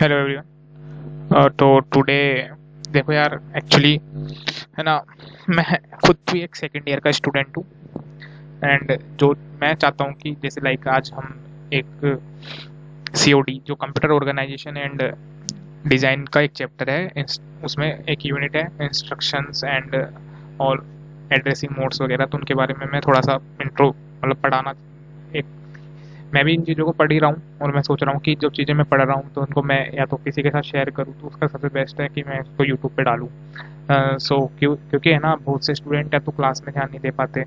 Hello everyone. तो today देखो यार, एक्चुअली है ना, मैं खुद भी एक सेकेंड ईयर का स्टूडेंट हूँ। एंड जो मैं चाहता हूँ कि जैसे लाइक आज हम एक सीओडी जो कंप्यूटर ऑर्गेनाइजेशन एंड डिज़ाइन का एक चैप्टर है, उसमें एक यूनिट है इंस्ट्रक्शंस एंड और एड्रेसिंग मोड्स वगैरह, तो उनके बारे में मैं थोड़ा सा इंट्रो मतलब पढ़ाना। एक मैं भी इन चीज़ों को पढ़ ही रहा हूँ और मैं सोच रहा हूँ कि जो चीज़ें मैं पढ़ रहा हूँ तो उनको मैं या तो किसी के साथ शेयर करूँ, तो उसका सबसे बेस्ट है कि मैं उसको यूट्यूब पे डालूँ। क्योंकि है ना, बहुत से स्टूडेंट है तो क्लास में ध्यान नहीं दे पाते,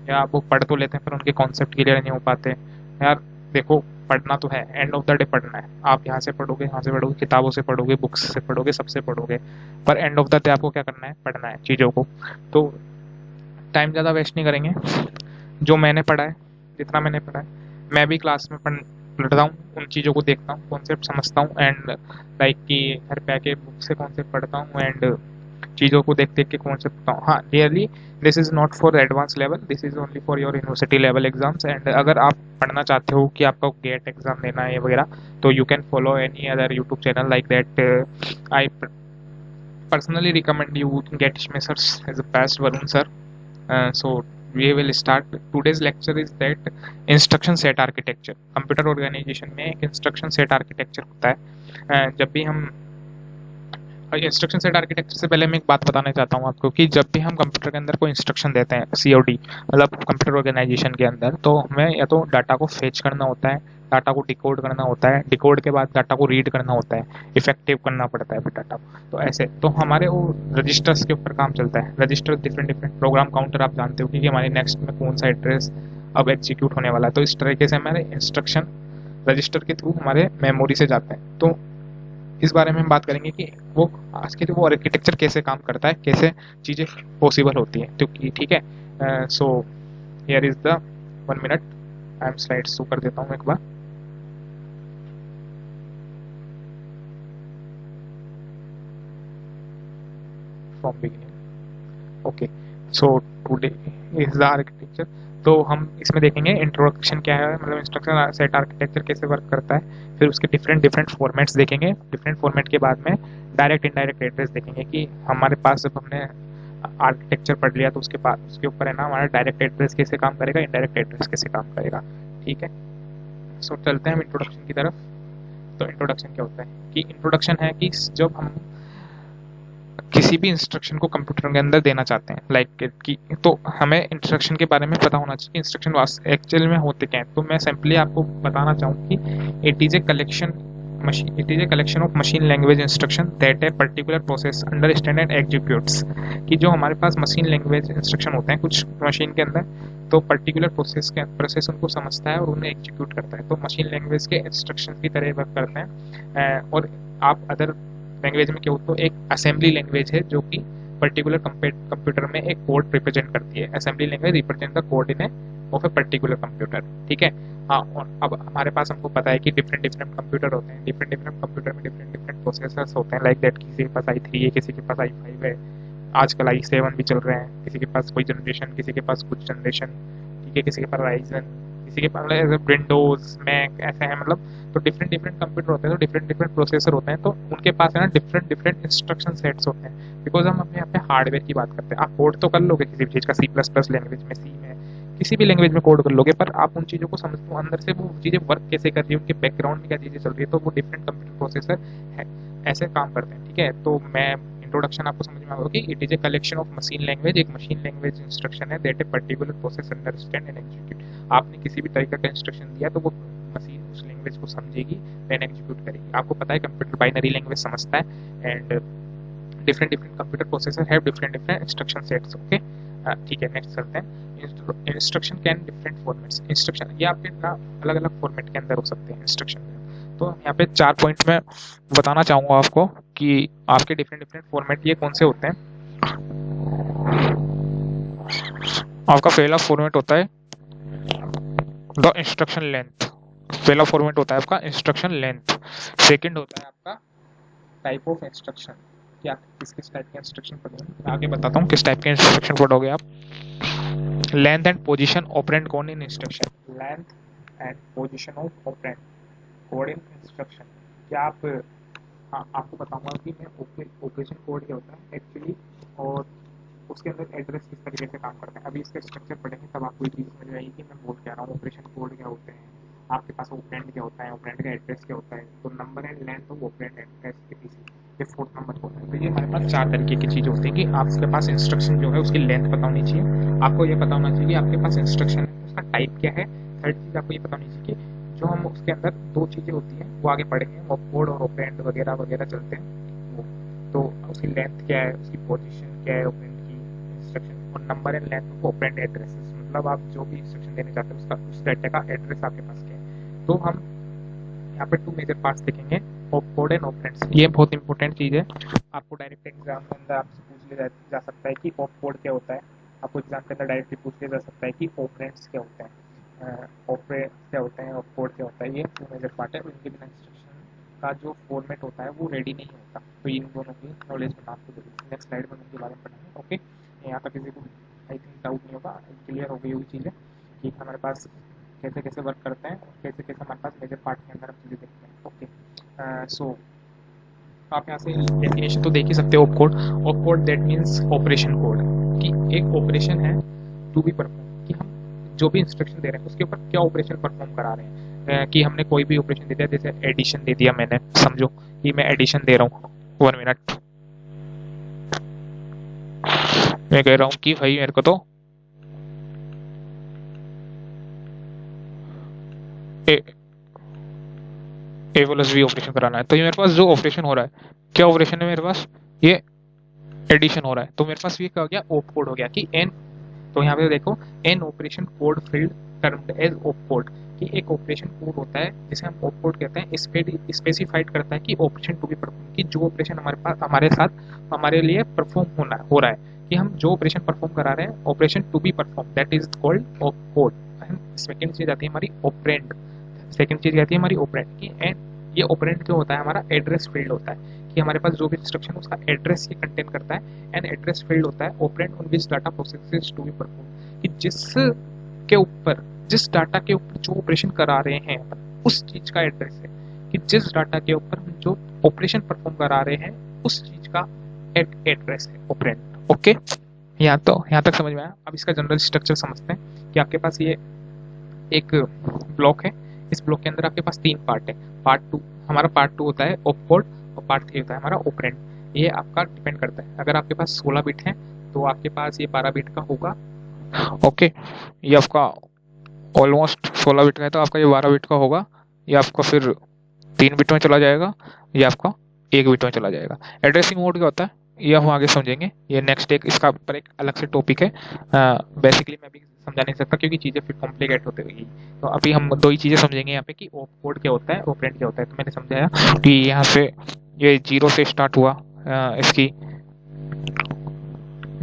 या वो पढ़ तो लेते हैं पर उनके कॉन्सेप्ट क्लियर नहीं हो पाते। यार देखो, पढ़ना तो है, एंड ऑफ द डे पढ़ना है। आप यहाँ से पढ़ोगे, यहाँ से पढ़ोगे, किताबों से पढ़ोगे, बुक्स से पढ़ोगे, सबसे पढ़ोगे, पर एंड ऑफ द डे आपको क्या करना है? पढ़ना है चीज़ों को। तो टाइम ज़्यादा वेस्ट नहीं करेंगे। जो मैंने पढ़ा है, जितना मैंने पढ़ा है, मैं भी क्लास में पढ़ता हूँ, उन चीज़ों को देखता हूँ, कॉन्सेप्ट समझता हूँ, एंड लाइक कि घर पे आके बुक से कॉन्सेप्ट पढ़ता हूँ, एंड चीज़ों को देख देख के कॉन्सेप्ट पढ़ता हूँ। हाँ, really this is not for advance level, this is only for your university level exams. And अगर आप पढ़ना चाहते हो कि आपका गेट एग्जाम देना है वगैरह, तो you can follow any other YouTube channel like that. I personally recommend you get Schmessers as a past Varun sir. So we will start. Today's lecture is that instruction set architecture. Computer organisation में एक instruction set architecture होता है। जब भी हम instruction set architecture से पहले मैं एक बात बताना चाहता हूँ आपको कि जब भी हम कंप्यूटर के अंदर कोई इंस्ट्रक्शन देते हैं, सीओडी मतलब कंप्यूटर ऑर्गेनाइजेशन के अंदर, तो हमें या तो डाटा को फेच करना होता है, डाटा को डिकोड करना होता है, डिकोड के बाद डाटा को रीड करना होता है, इफेक्टिव करना पड़ता है फिर डाटा को। तो ऐसे तो हमारे वो रजिस्टर्स के ऊपर काम चलता है। Register different different program counter, आप जानते हो कि हमारे नेक्स्ट में कौन सा एड्रेस अब एग्जीक्यूट होने वाला है। तो इस तरीके से हमारे इंस्ट्रक्शन रजिस्टर के थ्रू हमारे मेमोरी से जाते हैं। तो इस बारे में हम बात करेंगे कि वो आज के लिए वो आर्किटेक्चर कैसे काम करता है, कैसे चीज़ें पॉसिबल होती हैं। क्योंकि ठीक है, so here is the 1 minute, I am slide show कर देता हूँ एक बार। From beginning, okay. So today is the architecture. तो हम इसमें देखेंगे इंट्रोडक्शन क्या है, मतलब इंस्ट्रक्शन सेट आर्किटेक्चर कैसे वर्क करता है, फिर उसके डिफरेंट डिफरेंट फॉर्मेट्स देखेंगे, डिफरेंट फॉर्मेट के बाद में डायरेक्ट इनडायरेक्ट एड्रेस देखेंगे कि हमारे पास जब हमने आर्किटेक्चर पढ़ लिया तो उसके बाद उसके ऊपर है ना हमारा डायरेक्ट एड्रेस कैसे काम करेगा, इनडायरेक्ट एड्रेस कैसे काम करेगा। ठीक है, सो चलते हैं हम इंट्रोडक्शन की तरफ। तो इंट्रोडक्शन क्या होता है? कि इंट्रोडक्शन है कि जब हम किसी भी इंस्ट्रक्शन को कंप्यूटर के अंदर देना चाहते हैं, लाइक कि तो हमें इंस्ट्रक्शन के बारे में पता होना चाहिए कि इंस्ट्रक्शन एक्चुअल में होते क्या हैं। तो मैं सिंपली आपको बताना चाहूँ कि it is a collection of machine language instruction that a particular process understand and executes. कि जो हमारे पास मशीन लैंग्वेज इंस्ट्रक्शन होते हैं कुछ मशीन के अंदर, तो पर्टिकुलर प्रोसेस उनको समझता है और उन्हें एग्जीक्यूट करता है। तो मशीन लैंग्वेज के इंस्ट्रक्शन की तरह वर्क करते हैं। और आप अदर लैंग्वेज में क्या होता है, एक असेंबली लैंग्वेज है जो कि पर्टिकुलर कंप्यूटर में एक कोड रिप्रेजेंट करती है। Assembly language represent the code in of a particular computer. ठीक है, हाँ। और अब हमारे पास हमको पता है कि डिफरेंट डिफरेंट कंप्यूटर होते हैं, डिफरेंट डिफरेंट कंप्यूटर में डिफरेंट डिफरेंट प्रोसेसर्स होते हैं, लाइक दैट किसी के पास i3 है, किसी के पास i5 है, आजकल i7 भी चल रहे हैं, किसी के पास कोई जनरेशन, किसी के पास कुछ जनरेशन। ठीक है, किसी के पास राइजन, किसी के पास मतलब विंडोज मैक ऐसे हैं, मतलब तो डिफरेंट डिफरेंट कंप्यूटर होते हैं, तो डिफरेंट डिफरेंट प्रोसेसर होते हैं, तो उनके पास है ना डिफरेंट डिफरेंट इंस्ट्रक्शन सेट्स होते हैं। बिकॉज हम अपने यहाँ पे हार्डवेयर की बात करते हैं। आप कोड तो कर लोगे किसी भी चीज़ का, C++ लैंग्वेज में, सी में, किसी भी लैंग्वेज में कोड कर लोगे, पर आप उन चीज़ों को समझते हो अंदर से वो चीज़ें वर्क कैसे कर रही है, उनके बैकग्राउंड में क्या चीज़ें चल रही है, तो वो डिफरेंट कंप्यूटर प्रोसेसर है, ऐसे काम करते हैं। ठीक है, तो मैं इंट्रोडक्शन आपको समझ में आएगा कि it is a collection of machine language. एक मशीन लैंग्वेज इंस्ट्रक्शन है that a particular process understand and execute. आपने किसी भी तरीके का इंस्ट्रक्शन दिया तो वो मशीन उस लैंग्वेज को समझेगी, देन एग्जीक्यूट करेगी। आपको पता है कंप्यूटर बाइनरी लैंग्वेज समझता है, and different different computer processor have different different instruction sets. Okay, ठीक है, नेक्स्ट चलते हैं। Instruction can different formats. Instruction ये आपके अलग अलग फॉर्मेट के अंदर हो सकते हैं इंस्ट्रक्शन। तो यहाँ पे 4 पॉइंट में बताना चाहूँगा आपको कि आपके डिफरेंट डिफरेंट फॉर्मेट ये कौन से होते हैं। आपका पहला फॉर्मेट होता है द इंस्ट्रक्शन लेंथ। पहला फॉर्मेट होता है आपका इंस्ट्रक्शन लेंथ। सेकंड होता है आपका टाइप ऑफ इंस्ट्रक्शन, कि आप किस किस टाइप के इंस्ट्रक्शन पढ़ोगे। मैं आगे बताता हूँ किस टाइप के इंस्ट्रक्शन पढ़ोगे आप। Length and position operand code in instruction. Length and position of operand code in instruction. क्या आप हाँ, आपको बताऊंगा कि मैं ऑपरेशन कोड क्या होता है एक्चुअली, और उसके अंदर एड्रेस किस तरीके से काम करता है। अभी इसका स्ट्रक्चर पढ़ेंगे तब आपको ये चीज़ समझ में आएगी कि मैं बोल क्या रहा हूँ। ऑपरेशन कोड क्या होते हैं, आपके पास ऑपरेंड क्या होता है, ऑपरेंड का एड्रेस क्या होता है, तो number and length of operand address etc, ये फोर्थ नंबर होता है। तो ये हमारे पास चार तरीके की चीज़ होती है कि आपके पास इंस्ट्रक्शन जो है उसकी लेंथ पता होनी चाहिए, आपको ये पता होना चाहिए कि आपके पास इंस्ट्रक्शन है उसका टाइप क्या है। थर्ड चीज़ आपको ये पता होनी चाहिए कि जो हम उसके अंदर दो चीज़ें होती हैं वो आगे पढ़ेंगे, वो कोड और ऑपरेंड वगैरह वगैरह चलते हैं वो। तो उसकी लेंथ क्या है, उसकी पोजीशन क्या है ऑपरेंड की, इंस्ट्रक्शन, और number and length of operand addresses, मतलब आप जो भी इंस्ट्रक्शन देने चाहते हैं उसका उस डाटा का एड्रेस आपके पास क्या है। तो हम यहाँ पे टू मेजर पार्ट्स देखेंगे, कोड एंड ऑपरेंड्स। ये बहुत इंपॉर्टेंट चीज़ है, आपको डायरेक्ट एग्जाम के अंदर आपसे पूछ लिया जा सकता है कि ऑप कोड क्या होता है, आपको एग्जाम के अंदर डायरेक्टली पूछ लिया जा सकता है कि ऑपरेंड्स क्या होते हैं, ऑपरेंड्स क्या होते हैं, ऑप कोड क्या होता है। ये टू मेजर पार्ट है, उनके बिना इंस्ट्रक्शन का जो फॉर्मेट होता है वो रेडी नहीं होता। तो इन दोनों की नॉलेज में आपको जरूरी, नेक्स्ट स्लाइड में उनके बारे में पढ़ेंगे। ओके, यहाँ तक किसी को आई थिंक डाउट नहीं होगा, क्लियर हो गई होगी चीज़ें कि हमारे पास कैसे कैसे वर्क करते हैं और कैसे कैसे हमारे पास मेजर पार्ट के अंदर हम चीज़ें देखते हैं। ओके, सो आप यहाँ से डेफिनेशन तो देख ही सकते हो op code. Op code that means operation code, कि एक ऑपरेशन है टू बी परफॉर्म, कि हम जो भी इंस्ट्रक्शन दे रहे हैं उसके ऊपर क्या ऑपरेशन परफॉर्म करा रहे हैं। कि हमने कोई भी ऑपरेशन दे दिया, जैसे एडिशन दे दिया मैंने, समझो कि मैं एडिशन दे रहा हूँ। 1 मिनट, मैं कह रहा हूँ कि भाई मेरे को तो ए प्लस बी ऑपरेशन कराना है। तो ये मेरे पास जो ऑपरेशन हो रहा है, क्या ऑपरेशन है मेरे पास, ये एडिशन हो रहा है। तो मेरे पास ये क्या हो गया, ऑप कोड हो गया कि एन। तो यहाँ पे देखो, an operation code field termed as op code, कि एक ऑपरेशन कोड होता है जिसे हम ऑप कोड कहते हैं, स्पेसिफाइड करता है कि ऑपरेशन टू बी परफॉर्म, कि जो ऑपरेशन हमारे पास हमारे साथ हमारे लिए परफॉर्म हो रहा है, कि हम जो ऑपरेशन परफॉर्म करा रहे हैं, operation to be perform, that is called op code. Second चीज आती है हमारी ऑपरेंड, सेकेंड चीज आती है हमारी ऑपरेंड की। एंड ये ऑपरेंड क्यों होता है, हमारा एड्रेस फील्ड होता है, कि हमारे पास जो भी इंस्ट्रक्शन उसका एड्रेस ये कंटेन करता है। एंड एड्रेस फील्ड होता है operand on which data processes to be perform, कि जिस डाटा के ऊपर जो ऑपरेशन करा रहे हैं उस चीज का एड्रेस है, कि जिस डाटा के ऊपर हम जो ऑपरेशन परफॉर्म करा रहे हैं उस चीज का एड्रेस है ऑपरेंड। ओके, यहाँ तक समझ में आया। अब इसका जनरल स्ट्रक्चर समझते हैं कि आपके पास ये एक ब्लॉक है, इस ब्लॉक के अंदर आपके पास तीन पार्ट है। पार्ट टू होता है ऑप कोड, और पार्ट 3 होता है हमारा ऑपरेंड। ये आपका डिपेंड करता है, अगर आपके पास 16 बिट है तो आपके पास ये 12 बिट का होगा। ओके, ये आपका ऑलमोस्ट 16 बिट का है तो आपका ये 12 बिट का होगा, ये आपका फिर 3 बिट में चला जाएगा, ये आपका 1 बिट में चला जाएगा। एड्रेसिंग मोड क्या होता है ये हम आगे समझेंगे, ये नेक्स्ट एक इसका ऊपर एक अलग से टॉपिक है। बेसिकली मैं भी समझा नहीं सकता क्योंकि चीज़ें फिर कॉम्प्लिकेट होते हुई। तो अभी हम दो ही चीज़ें समझेंगे यहाँ पे कि ऑप कोड क्या होता है, ऑपरेंड क्या होता है। तो मैंने समझाया कि यहाँ से ये 0 से स्टार्ट हुआ, इसकी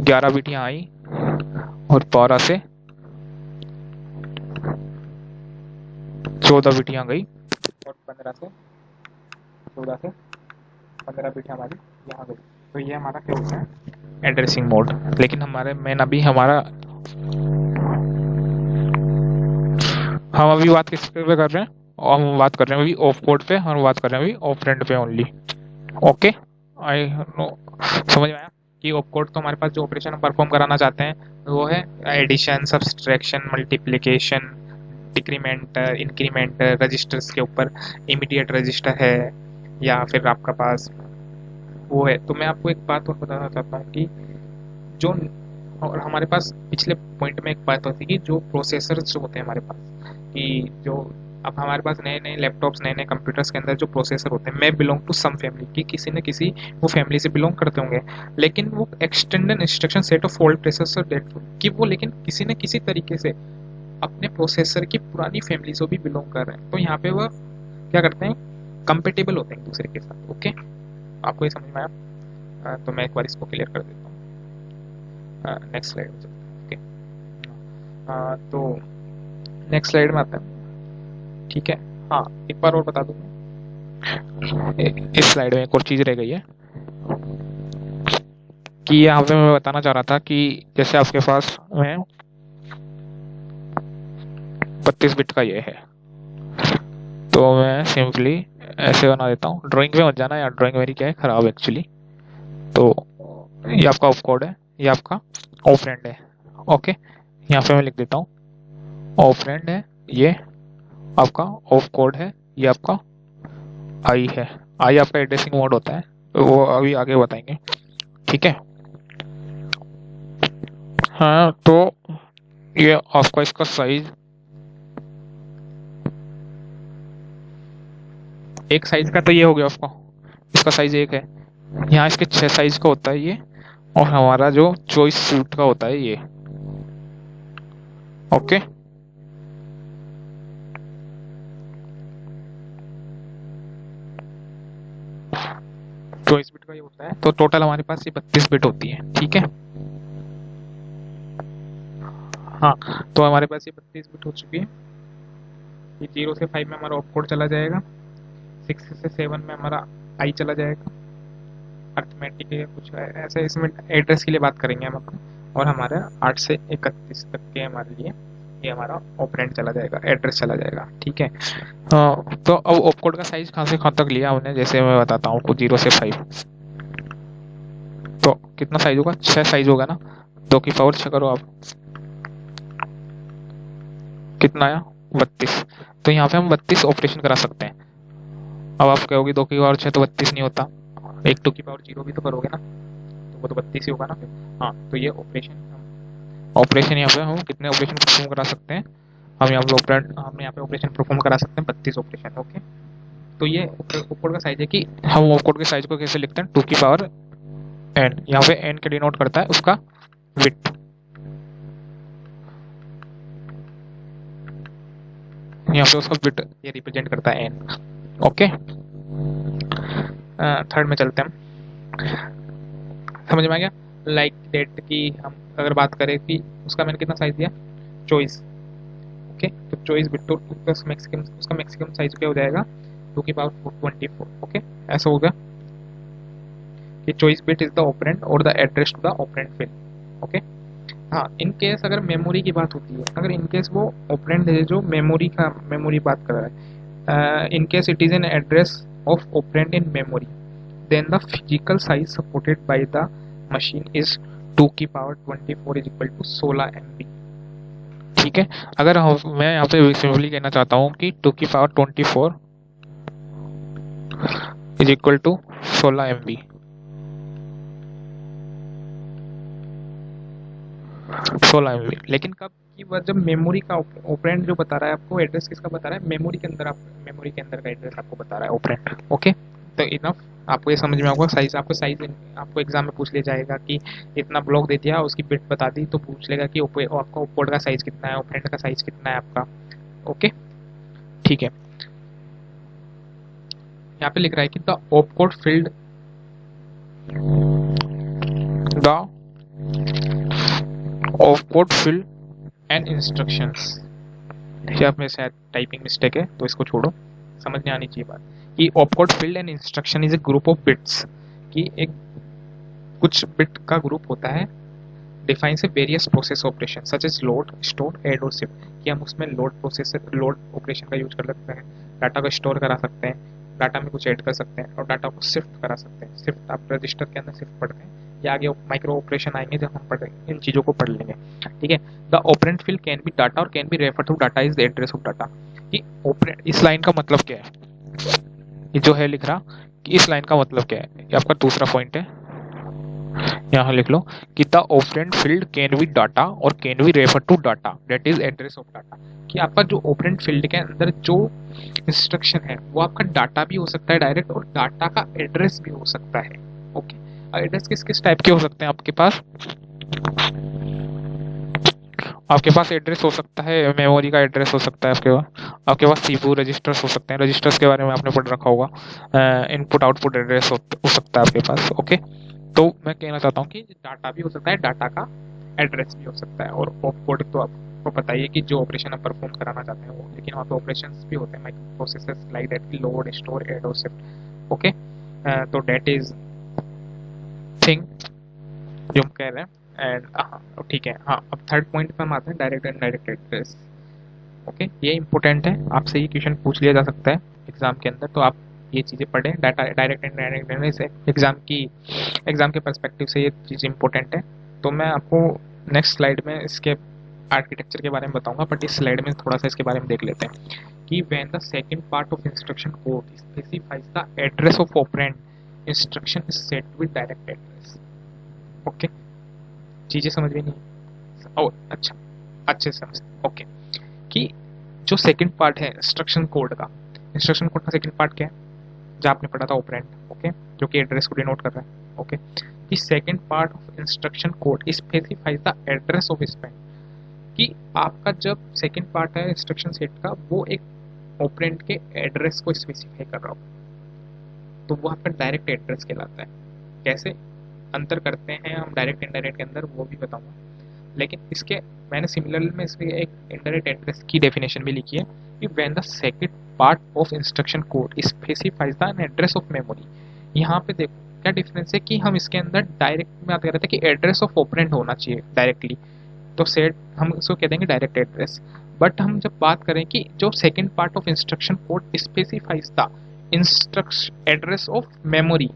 11 बिट यहाँ आई, और 12 से 14 बिट यहाँ गई, और 14 से 15 बिट हमारी यहाँ गई। तो ये हमारा क्या होता है, एड्रेसिंग मोड। लेकिन हमारे मेन अभी हम अभी बात किस पे कर रहे हैं, और हम बात कर रहे हैं अभी ऑफ कोड पे, हम बात कर रहे हैं अभी ऑपरेंड पे ओनली। ओके, आई नो, समझ में आया कि ऑफ कोड तो हमारे पास जो ऑपरेशन हम परफॉर्म कराना चाहते हैं वो है addition, subtraction, multiplication, decrement, increment, registers के ऊपर इमीडिएट रजिस्टर है, या फिर आपका पास वो है। तो मैं आपको एक बात और बताना चाहता हूँ कि जो, और हमारे पास पिछले पॉइंट में एक बात होती है कि जो प्रोसेसर्स जो होते हैं हमारे पास, कि जो अब हमारे पास नए नए लैपटॉप्स, नए नए कंप्यूटर्स के अंदर जो प्रोसेसर होते हैं, मैं बिलोंग टू सम फैमिली, कि किसी न किसी वो फैमिली से बिलोंग करते होंगे, लेकिन वो extended instruction set of old processor that, कि वो लेकिन किसी न किसी तरीके से अपने प्रोसेसर की पुरानी फैमिली से भी बिलोंग कर रहे हैं। तो यहाँ पे वह क्या करते हैं, कंपेटेबल होते हैं एक दूसरे के साथ। ओके, आपको ये समझ में आया? तो मैं एक बार इसको क्लियर कर देता हूँ, नेक्स्ट स्लाइड में चलते हैं। ओके, तो नेक्स्ट स्लाइड में आता है, ठीक है। हाँ, एक बार और बता दूँ, इस स्लाइड में एक और चीज़ रह गई है कि यहाँ पे मैं बताना चाह रहा था कि जैसे आपके पास में 32 बिट का ये है, तो मैं सिंपली ऐसे बना देता हूँ, ड्राइंग पे मत जाना यार, ड्राइंग मेरी क्या है खराब एक्चुअली। तो ये आपका ऑफ कोड है, ये आपका ऑपरेंड है। ओके, यहाँ पे मैं लिख देता हूँ ऑपरेंड है, ये आपका ऑफ कोड है, ये आपका आई है। आई आपका एड्रेसिंग मोड होता है, तो वो अभी आगे बताएंगे। ठीक है, हाँ तो ये आपका इसका साइज, एक साइज का तो ये हो गया आपका, इसका साइज एक है। यहाँ इसके 6 साइज का होता है ये, और हमारा जो चॉइस सूट का होता है ये। ओके, चॉइस बिट का ये होता है, तो टोटल हमारे पास ये 32 बिट होती है। ठीक है, हाँ तो हमारे पास ये 32 बिट हो चुकी है। ये 0 से 5 में हमारा ऑप कोड चला जाएगा, 6 से 7 में हमारा आई चला जाएगा, अर्थमेटिक या कुछ ऐसा, इसमें एड्रेस के लिए बात करेंगे हम अपना। और हमारा 8 से 31 तक के हमारे लिए ये हमारा ऑपरेंड चला जाएगा, एड्रेस चला जाएगा। ठीक है, तो अब ऑपकोड का साइज कहाँ से कहाँ तक लिया हमने, जैसे मैं बताता हूँ 0 से 5, तो कितना साइज होगा, 6 साइज होगा ना, 2 की पावर 6 करो आप, कितना आया 32। तो यहाँ पे हम 32 ऑपरेशन करा सकते हैं। अब आप कहोगे 2 की पावर 6 तो 32 नहीं होता, एक 2 की पावर 0 भी तो करोगे ना, तो वो तो 32 ही होगा ना फिर। हाँ तो ये ऑपरेशन यहाँ पे हम कितने ऑपरेशन परफॉर्म करा सकते हैं, हम यहाँ पे ऑपरेशन परफॉर्म करा सकते हैं 32 ऑपरेशन। ओके, तो ये ऑपकोड का साइज है कि हम ऑपकोड के साइज को कैसे लिखते हैं, 2 की पावर n, यहाँ पे n के डिनोट करता है उसका विड्थ, यहाँ पे उसका विड्थ ये रिप्रेजेंट करता है n। ओके, थर्ड में चलते हैं, समझ में आ गया। लाइक डेट की हम अगर बात करें कि उसका मैंने कितना साइज दिया, चॉइस। ओके, तो चॉइस बिट तो उसका मैक्सिमम साइज क्या हो जाएगा, 2 की पावर 24। ओके, ऐसा हो गया कि choice bit is the operand और the address to the operand field. Okay, हाँ इन केस अगर मेमोरी की बात होती है, अगर इन केस वो ऑपरेंड है जो मेमोरी बात कर रहा है, in case it is an address of operand in memory, then the physical size supported by the machine is 2 की power 24 is equal to 16 MB। ठीक है, अगर मैं यहाँ पे सिंपली कहना चाहता हूँ कि 2 की power 24 is equal to 16 MB, 16 MB, लेकिन कब की बात, जब मेमोरी का ऑपरेंड जो बता रहा है आपको, एड्रेस किसका बता रहा है, मेमोरी के अंदर, आप मेमोरी के अंदर का एड्रेस आपको बता रहा है ऑपरेंड। ओके, तो इनफ आपको ये समझ में आऊंगा। साइज आपको एग्जाम में पूछ लिया जाएगा कि इतना ब्लॉक दे दिया, उसकी बिट बता दी, तो पूछ लेगा कि आपका ऑपकोड का साइज कितना है, ऑपरेंड का साइज कितना है आपका। ओके, ठीक है, यहाँ पे लिख रहा है कि the opcode field, the opcode field and instructions, ये आप में शायद टाइपिंग मिस्टेक है तो इसको छोड़ो, समझने आनी चाहिए बात कि opcode field and instruction is a group of bits, कि एक कुछ बिट का ग्रुप होता है, defines a various process operation such as load, store, add और शिफ्ट, कि हम उसमें लोड ऑपरेशन का यूज कर सकते हैं, डाटा को स्टोर करा सकते हैं, डाटा में कुछ ऐड कर सकते हैं, और डाटा को शिफ्ट करा सकते हैं। शिफ्ट आप रजिस्टर के अंदर शिफ्ट पढ़ते हैं, या आगे माइक्रो ऑपरेशन आएंगे जब हम इन चीज़ों को पढ़ लेंगे। ठीक है, the operand field can be data और can be refer to data is the address of data, कि ऑपरेंड, इस लाइन का मतलब क्या है, ये जो है लिख रहा कि इस लाइन का मतलब क्या है, ये आपका दूसरा पॉइंट है, यहाँ लिख लो कि the operand field can be data और can be refer to data that is address of data, कि आपका जो ऑपरेंड फील्ड के अंदर जो इंस्ट्रक्शन है वो आपका डाटा भी हो सकता है डायरेक्ट, और डाटा का एड्रेस भी हो सकता है। ओके, एड्रेस किस किस टाइप के हो सकते हैं आपके पास, आपके पास एड्रेस हो सकता है, मेमोरी का एड्रेस हो सकता है, आपके पास सीपीयू रजिस्टर्स हो सकते हैं, रजिस्टर्स के बारे में आपने पढ़ रखा होगा, इनपुट आउटपुट एड्रेस हो सकता है आपके पास। ओके, तो मैं कहना चाहता हूँ कि डाटा भी हो सकता है, डाटा का एड्रेस भी हो सकता है, और ऑपकोड तो आपको पता ही है कि जो ऑपरेशन आप परफॉर्म कराना चाहते हैं वो, लेकिन वहाँ पे ऑपरेशंस भी होते हैं, micro processors like that, load, store, add और शिफ्ट। ओके, तो दैट इज थिंग जो हम कह रहे हैं। एंड ठीक है, हाँ अब थर्ड पॉइंट पे हम आते हैं, direct and indirect address. Okay, ये इंपॉर्टेंट है, आपसे ये क्वेश्चन पूछ लिया जा सकता है एग्जाम के अंदर, तो आप ये चीज़ें पढ़ें, data direct and indirect exam के पर्सपेक्टिव से ये चीज़ इंपॉर्टेंट है। तो मैं आपको नेक्स्ट स्लाइड में इसके आर्किटेक्चर के बारे में बताऊंगा, बट इस स्लाइड में थोड़ा सा इसके बारे में देख लेते हैं कि when the second part of instruction code specifies the address of operand, instruction is set with direct address. Okay, चीज़ें समझ में नहीं? ओ अच्छा, अच्छे से समझ। ओके, कि जो सेकंड पार्ट है इंस्ट्रक्शन कोड का सेकंड पार्ट क्या है, जो आपने पढ़ा था ऑपरेंड, ओके, जो कि एड्रेस को डिनोट कर रहा है। ओके, कि second part of instruction code specifies the address of spend, कि आपका जब सेकंड पार्ट है इंस्ट्रक्शन सेट का, वो एक ऑपरेंड के एड्रेस को स्पेसिफाई कर रहा हो, तो वो आपका डायरेक्ट एड्रेस कहलाता है। कैसे अंतर करते हैं हम डायरेक्ट इनडायरेक्ट के अंदर, वो भी बताऊंगा, लेकिन इसके मैंने सिमिलर में इसमें एक इनडायरेक्ट एड्रेस की डेफिनेशन भी लिखी है कि when the second part of instruction code specifies the address of memory. यहाँ पे देखो क्या डिफरेंस है कि हम इसके अंदर डायरेक्ट में बात कर रहे थे कि एड्रेस ऑफ ऑपरेंड होना चाहिए डायरेक्टली, तो सेट हम इसको कह देंगे डायरेक्ट एड्रेस। बट हम जब बात करें कि जो second part of instruction code specifies the instruction address of memory,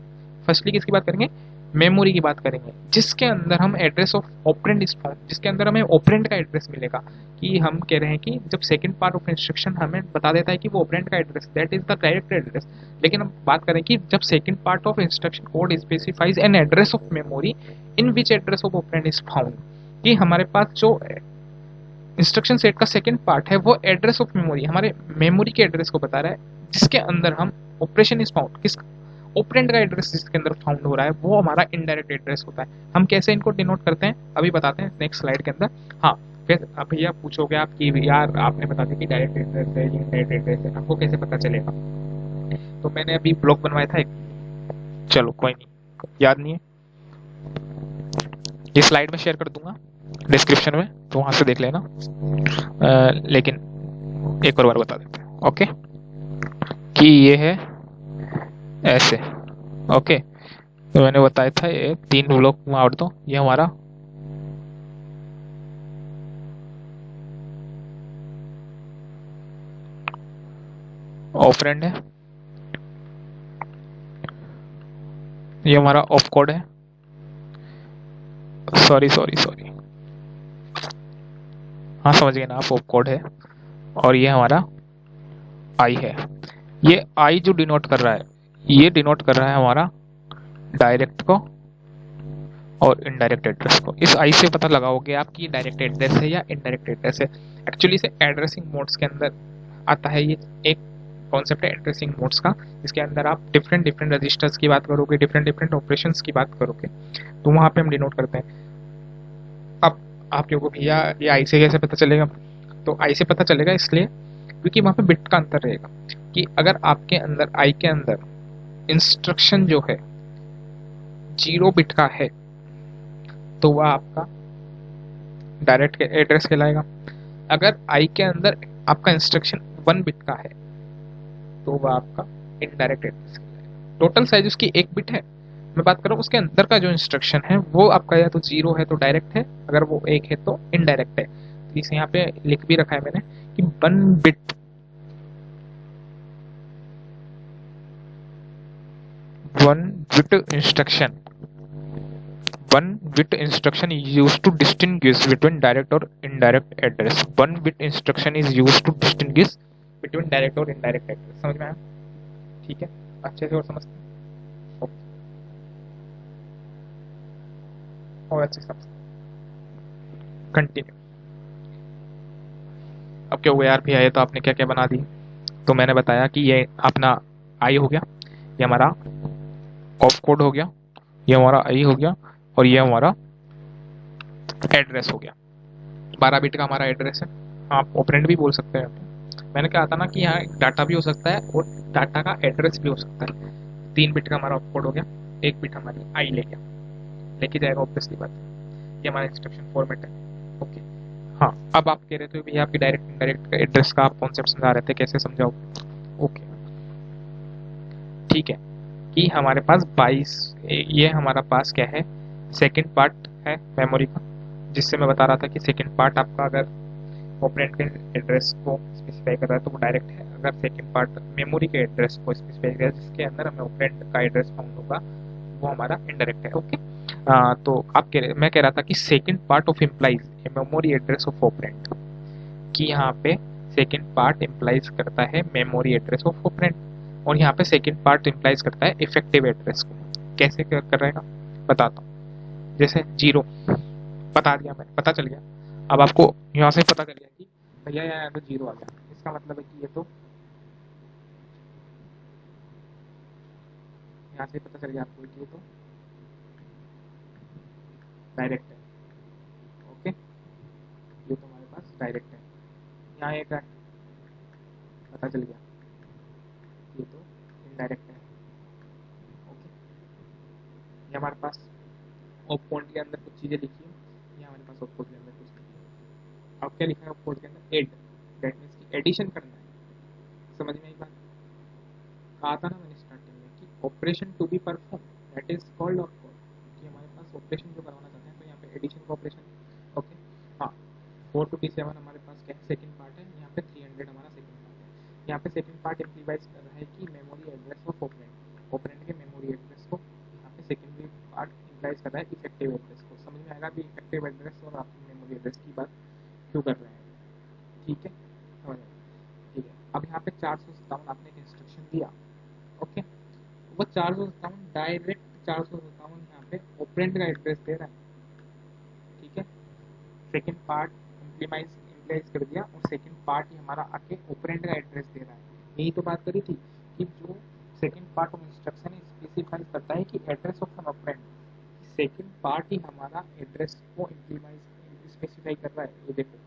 firstly किसकी बात करेंगे, मेमोरी की बात करेंगे, जिसके अंदर हम address of operand is found, जिसके अंदर हमें ऑपरेंड का एड्रेस मिलेगा। कि हम कह रहे हैं कि जब सेकंड पार्ट ऑफ इंस्ट्रक्शन हमें बता देता है कि वो ऑपरेंड का address, that is the direct address. लेकिन हम बात करें कि जब second part of instruction code specifies an address of memory in which address of operand is found, कि हमारे पास जो इंस्ट्रक्शन सेट का सेकंड पार्ट है वो एड्रेस ऑफ मेमोरी, हमारे मेमोरी के एड्रेस को बता रहा है, जिसके अंदर हम ऑपरेशन इज फाउंड, किस ऑपरेंड का एड्रेस जिसके अंदर फाउंड हो रहा है वो हमारा इनडायरेक्ट एड्रेस होता है। हम कैसे इनको डिनोट करते हैं अभी बताते हैं नेक्स्ट स्लाइड के अंदर। हाँ, फिर अब भैया पूछोगे आप कि यार आपने बता दिया कि डायरेक्ट एड्रेस है, इनडायरेक्ट एड्रेस है, आपको कैसे पता चलेगा? तो मैंने अभी ब्लॉग बनवाया था एक, चलो कोई नहीं, याद नहीं है, ये स्लाइड में शेयर कर दूंगा डिस्क्रिप्शन में, तो वहां से देख लेना। लेकिन एक और बार बता देते हैं, ओके, कि ये है ऐसे। ओके, तो मैंने बताया था ये 3 ब्लॉक मार दो, ये हमारा ऑपरेंड है, ये हमारा ऑफ कोड है, सॉरी हाँ समझ गए ना आप, ऑफ कोड है, और ये हमारा आई है। ये आई जो डिनोट कर रहा है, ये डिनोट कर रहा है हमारा डायरेक्ट को और इनडायरेक्ट एड्रेस को। इस आई से पता लगाओगे आप कि डायरेक्ट एड्रेस है या इनडायरेक्ट एड्रेस है। एक्चुअली से एड्रेसिंग मोड्स के अंदर आता है, ये एक कॉन्सेप्ट है एड्रेसिंग मोड्स का, जिसके अंदर आप डिफरेंट रजिस्टर्स की बात करोगे, डिफरेंट ऑपरेशंस की बात करोगे, तो वहां पे हम डिनोट करते हैं। अब आप लोगों को भैया ये आई से कैसे पता चलेगा? तो आई से पता चलेगा इसलिए क्योंकि वहां पे बिट का अंतर रहेगा, कि अगर आपके अंदर आई के अंदर इंस्ट्रक्शन जो है 0 बिट का है तो वह आपका डायरेक्ट एड्रेस कहलाएगा। अगर आई के अंदर आपका इंस्ट्रक्शन 1 बिट का है तो वह आपका इनडायरेक्ट एड्रेस कहलाएगा। टोटल साइज उसकी 1 बिट है, मैं बात कर रहा हूँ उसके अंदर का जो इंस्ट्रक्शन है वो आपका या तो 0 है तो डायरेक्ट है, अगर वो 1 है तो इनडायरेक्ट है। तो इसे यहाँ पे लिख भी रखा है मैंने कि 1 bit instruction is used to distinguish between direct or indirect address. 1 bit instruction is used to distinguish between direct और indirect address। समझ में आया? ठीक है, अच्छे से और समझते हैं और अच्छे से समझते हैं। कंटिन्यू। अब क्या हुआ यार भैया, ये तो आपने क्या क्या बना दी? तो मैंने बताया कि ये अपना आई हो गया, ये हमारा ऑफ कोड हो गया, ये हमारा आई हो गया, और ये हमारा एड्रेस हो गया। 12 बिट का हमारा एड्रेस है, आप ऑपरेंड भी बोल सकते हैं। मैंने कहा था ना कि यहाँ डाटा भी हो सकता है और डाटा का एड्रेस भी हो सकता है। 3 बिट का हमारा ऑफ कोड हो गया, 1 बिट हमारी आई लेके जाएगा ऑब्वियसली बात। ये हमारा इंस्ट्रक्शन फॉर्मेट है। ओके, हाँ, अब आप कह रहे थे भैया आपकी डायरेक्ट इनडायरेक्ट एड्रेस का आप कॉन्सेप्ट समझा रहे थे, कैसे समझाओगे? ओके, ठीक है, कि हमारे पास 22 ये हमारा पास क्या है, सेकंड पार्ट है मेमोरी का, जिससे मैं बता रहा था कि सेकंड पार्ट आपका अगर ऑपरेंड के एड्रेस को स्पेसिफाई कर रहा है तो वो डायरेक्ट है, अंदर सेकंड पार्ट मेमोरी के एड्रेस को स्पेसिफाई किया जिसके अंदर हमें ऑपरेंड का एड्रेस फाउंड होगा, वो हमारा इनडायरेक्ट है। ओके, तो मैं कह रहा था कि second part of implies a memory address of operand, कि यहाँ पे सेकंड पार्ट इम्प्लाइज करता है मेमोरी एड्रेस ऑफ ऑपरेंड, और यहाँ पे सेकंड पार्ट इम्प्लाइज करता है इफेक्टिव एड्रेस को। कैसे कर रहेगा बताता हूँ। जैसे 0 बता दिया मैंने, पता चल गया। अब आपको यहाँ से पता चल गया कि भैया यहाँ तो 0 आ गया, इसका मतलब है कि ये तो यहाँ से पता चल गया आपको कि ये तो डायरेक्ट है। ओके, ये तो हमारे पास डायरेक्ट है। यहाँ एक है, पता चल गया ये तो इनडायरेक्ट है। ओके, ये हमारे पास ऑपकोड के अंदर कुछ चीजें लिखी है, ये हमारे पास ऑपकोड के अंदर कुछ लिखी है। अब क्या लिखा है ऑपकोड के अंदर? एड, दैट मीन्स कि एडिशन करना है। समझ में आई बात? कहा था ना मैंने स्टार्टिंग में कि operation to be perform that is called opcode, कि हमारे पास ऑपरेशन जो करवाना चाहते हैं, तो यहाँ पे एडिशन का ऑपरेशन। ओके, हाँ, 457 हमारे पास क्या है? सेकंड पार्ट है। यहाँ पे 300 हमारा सेकंड पार्ट है। यहाँ पे सेकंड पार्ट इम्प्लीवाइज कर रहा है कि memory address of operand, operand के मेमोरी एड्रेस को यहाँ पे सेकेंडरी पार्ट इम्प्लाइज कर रहा है इफेक्टिव एड्रेस को। समझ में आएगा कि इफेक्टिव एड्रेस और आप मेमोरी एड्रेस की बात क्यों कर रहे हैं? ठीक है, समझ में? ठीक है, अब यहाँ पे 457 आपने एक इंस्ट्रक्शन दिया। ओके, वो 457 डायरेक्ट 457 यहाँ पे ऑपरेंड का एड्रेस दे रहा है। ठीक है, सेकंड पार्ट इम्प्लाइज कर दिया, और सेकंड पार्ट ही हमारा आके ऑपरेंड का एड्रेस दे रहा है। यही तो बात करी थी कि जो second part of instruction specify करता है कि address of an operand, second part ही हमारा एड्रेस को इम्प्लीमाइज स्पेसिफाई कर रहा है। ये देखो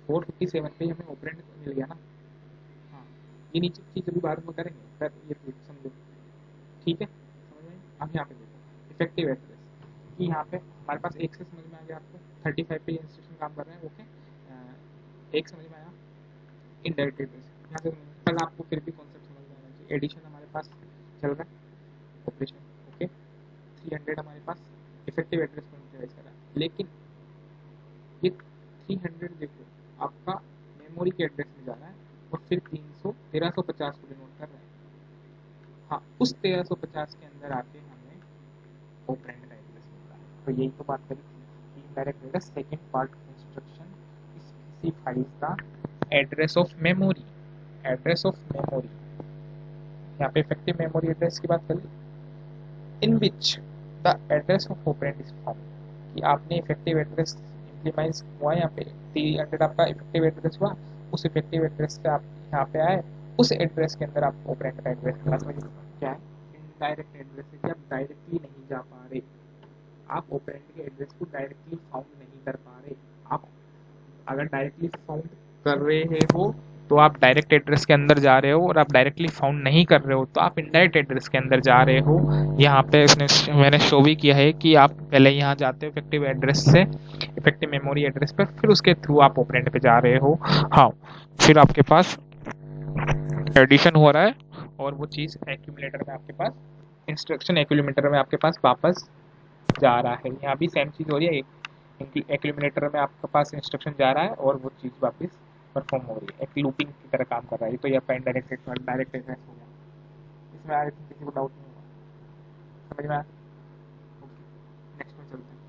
457 पे हमें ऑपरेंड मिल गया ना। हाँ, ये नीचे की चीज अभी बाद में करेंगे, पर ये समझो। ठीक है, समझ में? अब यहाँ पे देखो इफेक्टिव एड्रेस कि यहाँ पे हमारे पास एक से समझ में आ गया आपको, 35 पे इंस्ट्रक्शन काम कर रहे हैं। ओके, एक समझ में आया इनडायरेक्ट एड्रेस। यहाँ से कल आपको फिर भी कॉन्सेप्ट समझ में आना चाहिए। एडिशन हमारे पास चल रहा है, ऑपरेशन। ओके, 300 हमारे पास इफेक्टिव एड्रेस को इनिशियलाइज कर रहा है, लेकिन ये 300 देखो आपका मेमोरी के एड्रेस में जा रहा है, और फिर 1350 को डिनोट कर रहा है। हाँ, उस 1350 के अंदर आके हमें ऑपरेंड का एड्रेस मिल रहा है। तो यही तो बात करी थी कि indirect address second part of instruction specifies the address of memory, address of memory. यहाँ पे इफेक्टिव मेमोरी एड्रेस की बात करी, in which the address of operand is found, कि आपने इफेक्टिव एड्रेस इम्प्लीमाइज हुआ, यहाँ पे 300 आपका इफेक्टिव एड्रेस हुआ, उस इफेक्टिव एड्रेस से आप यहाँ पे आए, उस एड्रेस के अंदर आप ऑपरेंड का एड्रेस क्या है? इनडायरेक्ट एड्रेस है कि आप डायरेक्टली नहीं जा पा रहे, आप ऑपरेंड के एड्रेस को डायरेक्टली फाउंड नहीं कर पा रहे। आप अगर डायरेक्टली फाउंड कर रहे हो तो आप डायरेक्ट एड्रेस के अंदर जा रहे हो, और आप डायरेक्टली फाउंड नहीं कर रहे हो तो आप इनडायरेक्ट एड्रेस के अंदर जा रहे हो। यहाँ पे मैंने शो भी किया है कि आप पहले यहाँ जाते हो इफेक्टिव एड्रेस से इफेक्टिव मेमोरी एड्रेस पर, फिर उसके थ्रू आप ऑपरेंड पे जा रहे हो। हाँ, फिर आपके पास एडिशन हो रहा है, और वो चीज़ एक्यूमुलेटर में आपके पास, इंस्ट्रक्शन एक्यूमुलेटर में आपके पास वापस जा रहा है। यहाँ भी सेम चीज़ हो रही है, एक्यूमुलेटर में आपके पास इंस्ट्रक्शन जा रहा है और वो चीज़ वापस परफॉर्म हो रही है, एक लूपिंग की तरह काम कर रहा है। तो ये आपका इनडायरेक्ट डायरेक्ट एड्रेस हो गया। इसमें आगे किसी को डाउट नहीं होगा? समझ में आया? ओके, नेक्स्ट में चलते हैं।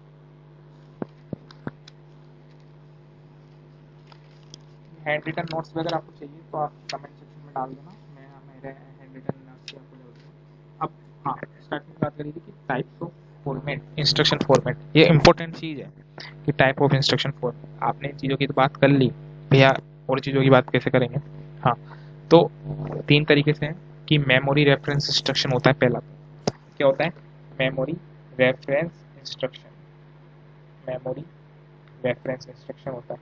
हैंड रिटन नोट्स वगैरह आपको चाहिए तो आप कमेंट सेक्शन में डाल देना, मैं मेरे हैंड रिटन नोट्स आपको डाल दूँगा। अब हाँ, स्टार्टिंग में बात करी थी कि types of format, instruction format, ये इंपॉर्टेंट चीज़ है कि टाइप ऑफ इंस्ट्रक्शन फॉर्मेट। आपने इन चीज़ों की तो बात कर ली, भैया और चीज़ों की बात कैसे करेंगे? हाँ, तो 3 तरीके से है कि मेमोरी रेफरेंस इंस्ट्रक्शन होता है पहला। क्या होता है? Memory reference instruction, memory reference instruction होता है।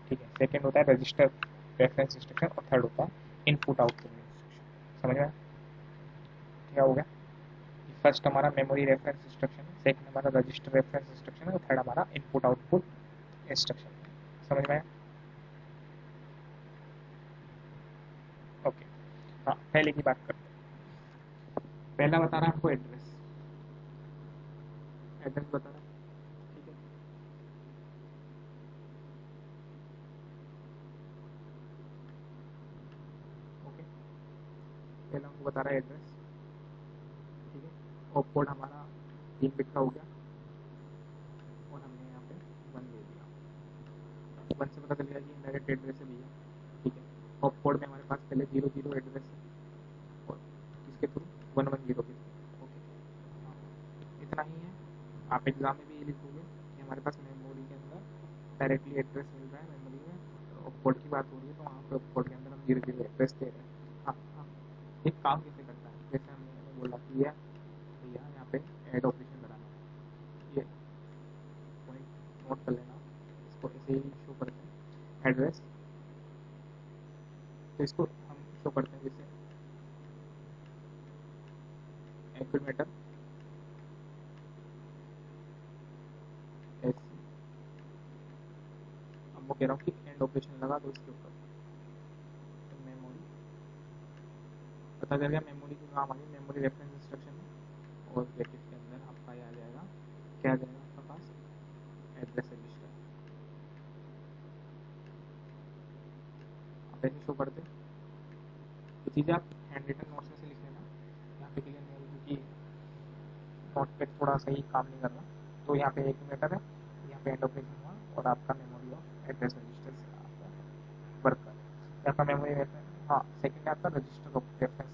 ठीक है, सेकंड होता है रजिस्टर रेफरेंस इंस्ट्रक्शन, और थर्ड होता है इनपुट आउटपुट इंस्ट्रक्शन। समझ में क्या हो गया? फर्स्ट हमारा मेमोरी रेफरेंस इंस्ट्रक्शन है, सेकंड हमारा रजिस्टर रेफरेंस इंस्ट्रक्शन है, और थर्ड हमारा इनपुट आउटपुट इंस्ट्रक्शन है। समझ में आया? ओके, हाँ, पहले की बात करते हैं। पहला बता रहा है आपको एड्रेस, एड्रेस बता रहा है। ठीक है, ओके, बता रहा है एड्रेस, ठीक है। ऑप कोड हमारा 3 बिट का हो गया और हमने यहाँ पे 1 दे दिया। 1 से पता चल गया कि इनडायरेक्ट एड्रेस है भैया, ठीक है। ऑप कोड में हमारे पास पहले 00 एड्रेस है और किसके थ्रू 110 के थ्रू, ओके। इतना ही है। आप एग्जाम में भी ये लिखोगे कि हमारे पास मेमोरी के अंदर डायरेक्टली एड्रेस मिल रहा है मेमोरी में, ऑप कोड की बात हो रही है तो वहाँ पे ऑप कोड के अंदर हम 00 एड्रेस दे रहे हैं। हाँ हाँ, एक काम कैसे करता है, जैसे हमने बोला कि भैया यहाँ पे ऐड ऑपरेशन लगाना है, ये पॉइंट नोट कर लेना, इसको ऐसे ही शो करते हैं एड्रेस। तो इसको हम शो करते हैं जैसे एक्यूमेटर ऐसे, अब वो कह रहा हूँ कि एंड ऑपरेशन लगा दो इसके ऊपर, तो मेमोरी पता चल गया, मेमोरी की काम आ गई, मेमोरी रेफरेंस इंस्ट्रक्शन है और ब्रैकेट के अंदर आपका ये आ जाएगा, क्या आ जाएगा आपका पास, एड्रेस रजिस्टर। आप ऐसे शो करते, ये चीज़ें आप हैंड रिटन नोट्स में से लिख लेना, यहाँ पे क्लियर नहीं होगी क्योंकि नोट पैड थोड़ा सही काम नहीं कर रहा। तो यहाँ पे एक मीटर है, यहाँ पे एंड ऑपरेशन हुआ और आपका मेमोरी ऑफ एड्रेस रजिस्टर से आपका वर्क कर यहाँ का मेमोरी रेफरेंस। हाँ, सेकंड है आपका रजिस्टर ऑफ रेफरेंस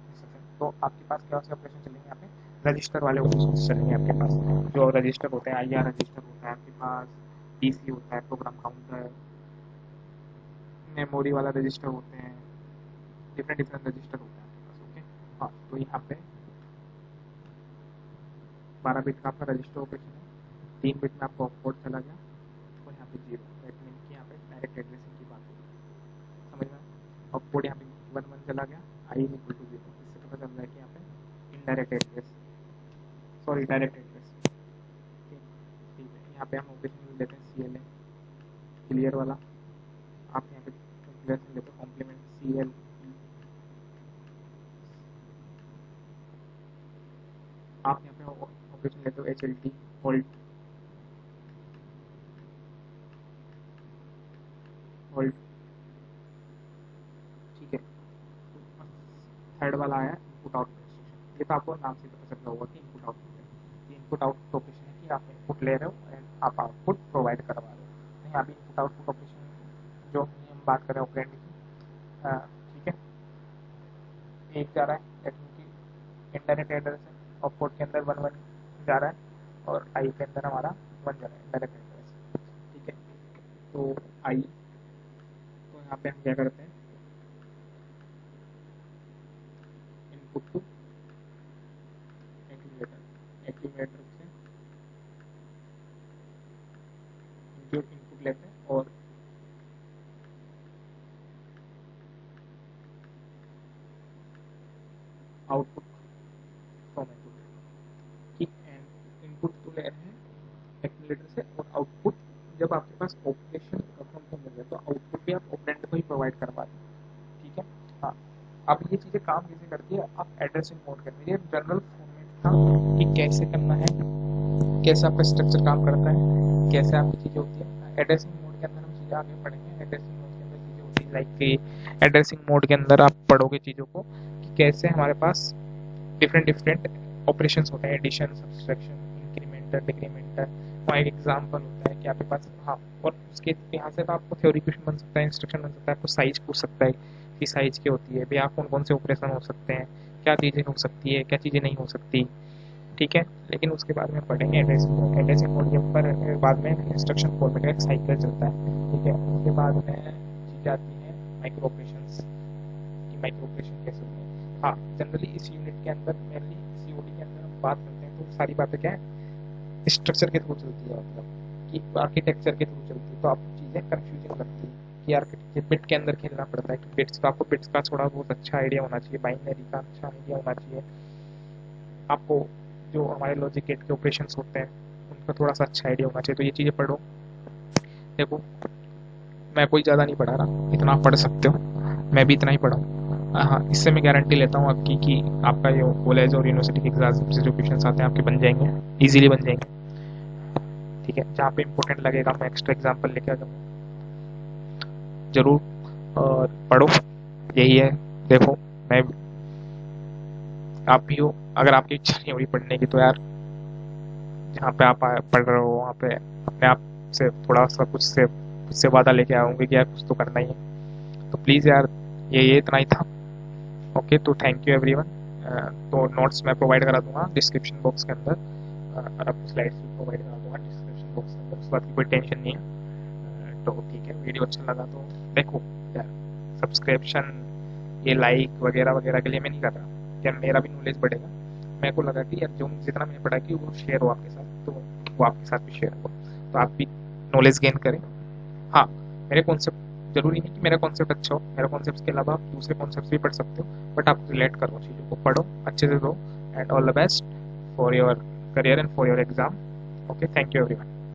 इंस्ट्रक्शन। तो आपके पास क्या से ऑपरेशन चलेंगे, यहाँ पे रजिस्टर वाले ऑपरेशन चलेंगे आपके पास, जो रजिस्टर होते हैं, IR रजिस्टर होता है आपके पास, PC होता है, प्रोग्राम काउंटर, मेमोरी वाला रजिस्टर होते हैं, डिफरेंट डिफरेंट रजिस्टर होते हैं आपके पास, ओके। हाँ, तो यहाँ पे 12 बिट का आपका रजिस्टर ऑपरेशन है, 3 बिट में आपका ऑप कोड चला गया और यहाँ पे 0, दैट मीन कि यहाँ पे डायरेक्ट एड्रेसिंग की बात होगी, समझ में। ऑप कोड यहाँ पे 1 चला गया, I इक्वल टू 0, इससे पता चल रहा है कि यहाँ पे indirect address, sorry direct address, ठीक है। यहाँ पे हम ऑपरेशन लेते हैं CLA, क्लियर वाला, आप यहाँ पे कैलकुलेशन लेते हो कॉम्प्लीमेंट CL, आप यहाँ पे ऑपरेशन लेते हो HLT, होल्ड होल्ड, ठीक है। थर्ड वाला आया इनपुट आउटपुट इंस्ट्रक्शन, ये तो आपको नाम से पता चल रहा होगा कि इनपुट आउटपुट है। ये इनपुट आउटपुट ऑपरेशन है कि आप इनपुट ले रहे हो एंड आप आउटपुट प्रोवाइड करवा रहे हो। यहाँ भी इनपुट आउटपुट ऑपरेशन जो हम बात कर रहे हैं ऑपरेंड की, ठीक है। एक जा रहा है दैट मीन कि इनडायरेक्ट एड्रेस है, आउटपुट के अंदर 1 जा रहा है और आई के अंदर हमारा 1 जा रहा है, इनडायरेक्ट एड्रेस, ठीक है। तो आई, तो यहाँ पे हम क्या करते हैं, इनपुट टू एक्यूमुलेटर, एक्यूमुलेटर से जो इनपुट लेते हैं और आउटपुट फ्रॉम एक्यूमुलेटर, ठीक। एंड इनपुट तो ले रहे हैं एक्यूमुलेटर से और आउटपुट, जब आपके पास ऑपरेशन कंफर्म हो गया तो आउटपुट भी आप ऑपरेंड को ही प्रोवाइड करवा दें, ठीक है। हाँ, अब ये चीज़ें काम कैसे करती है, आप एड्रेसिंग मोड करते हैं, जनरल फॉर्मेट था कि कैसे करना है, कैसे आपका स्ट्रक्चर काम करता है, कैसे आपकी चीज़ें होती है। एड्रेसिंग मोड के अंदर हम चीज़ें आगे पढ़ेंगे, एड्रेसिंग मोड के अंदर चीज़ें होती है लाइक कि एड्रेसिंग मोड के अंदर आप पढ़ोगे चीज़ों को कि कैसे हमारे पास डिफरेंट डिफरेंट ऑपरेशंस होते हैं, एडिशन, सब्सट्रैक्शन, इंक्रीमेंटर, डिक्रीमेंटर। वहाँ एक एग्जाम्पल होता है कि आपके पास, हाँ, और उसके यहाँ से तो आपको थ्योरी क्वेश्चन बन सकता है, इंस्ट्रक्शन बन सकता है, आपको साइज पूछ सकता है कि साइज क्या होती है भैया, कौन कौन से ऑपरेशन हो सकते हैं, क्या चीज़ें हो सकती है, क्या चीज़ें नहीं हो सकती, ठीक है। लेकिन उसके बाद में पढ़ेंगे एड्रेसिंग मोड। एड्रेसिंग मोड के ऊपर बाद में इंस्ट्रक्शन फॉर्मेट का एक साइकिल चलता है, ठीक है। उसके बाद में चीज़ें आती हैं माइक्रो ऑपरेशंस, कि माइक्रो ऑपरेशन कैसे होते हैं। हाँ, जनरली इस यूनिट के अंदर, मेनली COD के अंदर हम बात करते हैं तो सारी बातें क्या है, स्ट्रक्चर के थ्रू चलती है, मतलब कि आर्किटेक्चर के थ्रू चलती है, तो आपको चीज़ें कंफ्यूजिंग लगती है कि आर्किटेक्चर बिट के अंदर खेलना पड़ता है, कि बिट्स का, आपको बिट्स का थोड़ा बहुत अच्छा आइडिया होना चाहिए, बाइनरी का अच्छा आइडिया होना चाहिए आपको, जो हमारे लॉजिक गेट के ऑपरेशंस होते हैं उनका थोड़ा सा अच्छा आइडिया होना चाहिए। तो ये चीज़ें पढ़ो। देखो, मैं कोई ज़्यादा नहीं पढ़ा रहा, इतना आप पढ़ सकते हो, मैं भी इतना ही पढ़ा हूँ। हाँ, इससे मैं गारंटी लेता हूँ आपकी कि आपका ये कॉलेज और यूनिवर्सिटी के एग्जाम से जो क्वेश्चन आते हैं आपके बन जाएंगे, ईजिली बन जाएंगे, ठीक है। जहाँ पे इंपॉर्टेंट लगेगा मैं एक्स्ट्रा एग्जाम्पल लेके आ जाऊँगा जरूर, और पढ़ो, यही है। देखो, मैं आप भी हो, अगर आपकी इच्छा नहीं हो रही पढ़ने की तो यार जहाँ पे आप पढ़ रहे हो वहाँ पे अपने आप से थोड़ा सा कुछ से वादा लेके आऊँगी कि यार कुछ तो करना ही है। तो प्लीज़ यार ये इतना ही था। ओके, तो थैंक यू एवरीवन। तो नोट्स मैं प्रोवाइड करा दूंगा डिस्क्रिप्शन बॉक्स के अंदर, और आपको स्लाइड्स भी प्रोवाइड करा दूंगा डिस्क्रिप्शन बॉक्स के अंदर, उस बात की कोई टेंशन नहीं है। तो ठीक है, वीडियो अच्छा लगा तो देखो यार, सब्सक्रिप्शन ये लाइक वगैरह वगैरह के लिए मैं नहीं कर रहा, क्या मेरा भी नॉलेज बढ़ेगा। मेरे को लगा कि यार जो जितना मैंने पढ़ा कि वो शेयर हो आपके साथ, तो वो आपके साथ भी शेयर हो, तो आप भी नॉलेज गेन करें। हाँ, मेरे कॉन्सेप्ट जरूरी नहीं कि मेरा कॉन्सेप्ट अच्छा हो, मेरा कॉन्सेप्ट के अलावा आप दूसरे कॉन्सेप्ट भी पढ़ सकते हो, बट आप रिलेट करो चीज़ों को, पढ़ो अच्छे से दो, and all the best for your career and for your exam. Okay, thank you everyone.